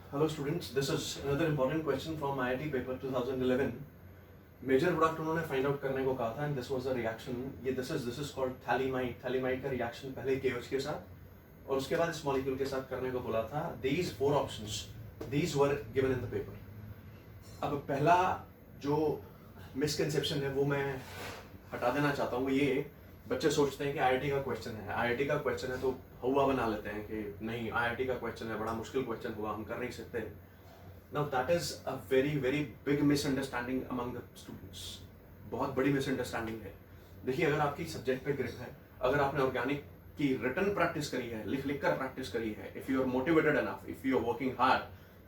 Hello students, this is another important question from IIT paper 2011. Major product उन्होंने find out करने को कहा था and this was a reaction. ये this is called phthalimide का reaction पहले KOH के साथ और उसके बाद इस मॉलिक्यूल के साथ करने को बोला था. These 4 options these were given in the paper. अब पहला जो मिसकंसेप्शन है वो मैं हटा देना चाहता हूँ. वो ये बच्चे सोचते हैं कि IIT का क्वेश्चन है, IIT का क्वेश्चन है तो हुआ बना लेते हैं कि नहीं IIT का क्वेश्चन है, बड़ा मुश्किल क्वेश्चन हुआ, हम कर नहीं सकते. Now that is a very big misunderstanding among the students. बहुत बड़ी मिसअंडरस्टैंडिंग है. देखिए, अगर आपकी सब्जेक्ट पे ग्रिप है, अगर आपने ऑर्गेनिक की रिटन प्रैक्टिस करी है, लिख कर प्रैक्टिस करी है, if you are motivated enough, if you are working hard,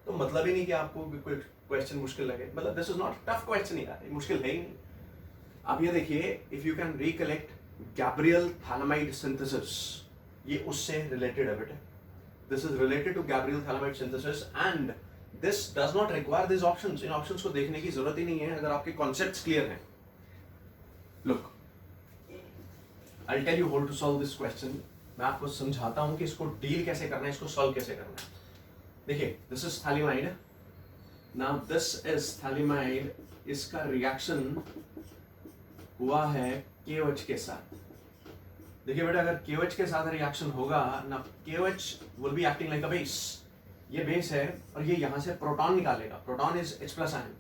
तो मतलब ही नहीं कि आपको कोई क्वेश्चन मुश्किल लगे. मतलब this is not tough question यार, मुश्किल है ही नहीं. आप ये देखिए, if you can recollect Gabriel phthalimide synthesis, ये उससे रिलेटेड है बेटे. This is related to Gabriel phthalimide synthesis and this does not require this options. इन ऑप्शंस को देखने की जरूरत ही नहीं है अगर आपके कॉन्सेप्ट्स क्लियर हैं. Look, I tell you how to solve this question. मैं आपको समझाता हूं कि इसको डील कैसे करना है, इसको सॉल्व कैसे करना है. देखिए, this is phthalimide. Now this is phthalimide. इसका रिएक्शन हुआ है KOH के साथ. देखिए बेटा, अगर KOH के साथ रिएक्शन होगा ना, KOH will be acting like a base. ये बेस है और ये यहां से प्रोटॉन निकालेगा. Proton is H+ ion.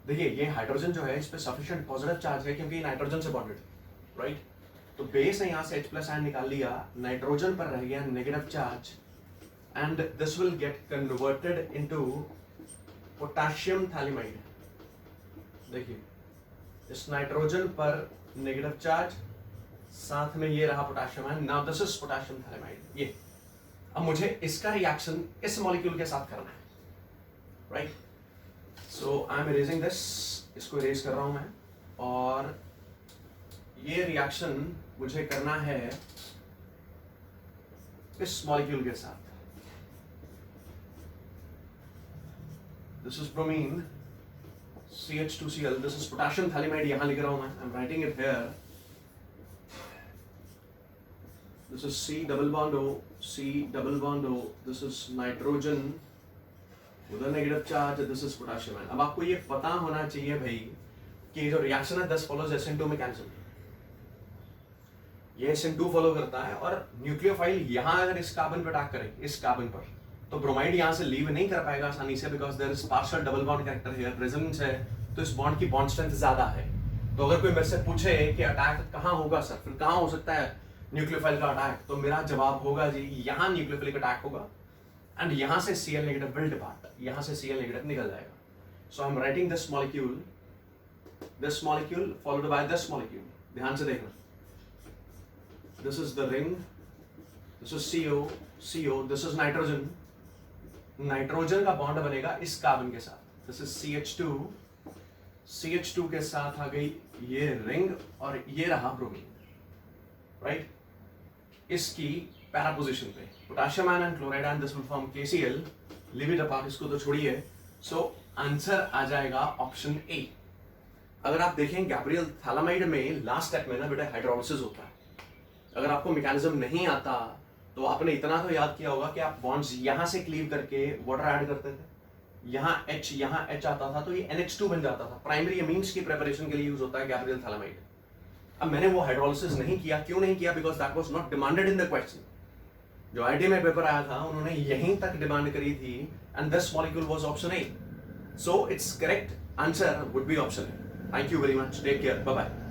देखिए, ये हाइड्रोजन जो है इस पे सफिशिएंट पॉजिटिव चार्ज है क्योंकि नाइट्रोजन से बॉन्डेड, राइट. तो बेस ने यहां से H+ आयन निकाल लिया, नाइट्रोजन पर रह गया negative charge and this will get converted into potassium phthalimide. देखिए, इस नाइट्रोजन पर नेगेटिव चार्ज, साथ में ये रहा potassium ion. Now this is potassium phthalimide. ये अब मुझे इसका रिएक्शन इस मॉलिक्यूल के साथ करना है, right. So I M erasing this. इसको इरेज कर रहा हूं मैं. और ये रिएक्शन मुझे करना है इस मॉलिक्यूल के साथ. This is bromine CH2Cl. This is potassium phthalimide. यहां लिख रहा हूं मैं. आई am writing it here. This is C double bond O, C double bond O. This is nitrogen with a negative charge. This is potassium ion. अब आपको ये पता होना चाहिए भाई कि जो रिएक्शन है this follows SN2 mechanism. ये SN2 फॉलो करता है और न्यूक्लियोफाइल यहाँ अगर इस कार्बन पर अटैक करे, इस कार्बन पर, तो ब्रोमाइड यहाँ से लीव नहीं कर पाएगा आसानी से because there is partial double bond character here. Resonance है तो इस बॉन्ड की बॉन्ड स्ट्रेंथ ज्यादा है. तो अगर कोई मेरे से पूछे कि अटैक कहाँ होगा सर, फिर कहाँ हो सकता है न्यूक्लियोफाइल का अटैक, तो मेरा जवाब होगा जी यहाँ न्यूक्लियोफाइल का अटैक होगा एंड यहाँ से Cl नेगेटिव विल डिपार्ट, यहाँ से Cl नेगेटिव निकल जाएगा. So I am writing this molecule followed by this molecule. ध्यान से देखना. This is the ring, this is CO, this is nitrogen. Nitrogen का बॉन्ड बनेगा इस कार्बन के साथ. दिस इज CH2 के साथ आ गई ये रिंग और ये रहा ब्रोमीन, राइट. इसकी पैरा पोजीशन पे potassium ion and chloride and this will form KCl. Leave it apart, इसको तो छोड़िए. सो आंसर आ जाएगा ऑप्शन A. अगर आप देखें गैब्रियल थैलामाइड में लास्ट स्टेप में ना बेटा हाइड्रोलिसिस होता है. अगर आपको मैकेनिज्म नहीं आता तो आपने इतना तो याद किया होगा कि आप बॉन्ड्स यहां से क्लीव करके वाटर ऐड करते थे. यहाँ H आता था तो ये NH2 बन जाता था. प्राइमरी एमीन्स की प्रिपरेशन के लिए यूज होता है गैब्रियल थैलामाइड. अब मैंने वो हाइड्रोलिसिस नहीं किया. क्यों नहीं किया? Because that was not demanded in the question. जो IIT में पेपर आया था उन्होंने यहीं तक डिमांड करी थी and this molecule was option A. So its correct answer would be option A. Thank you very much. Take care. Bye bye.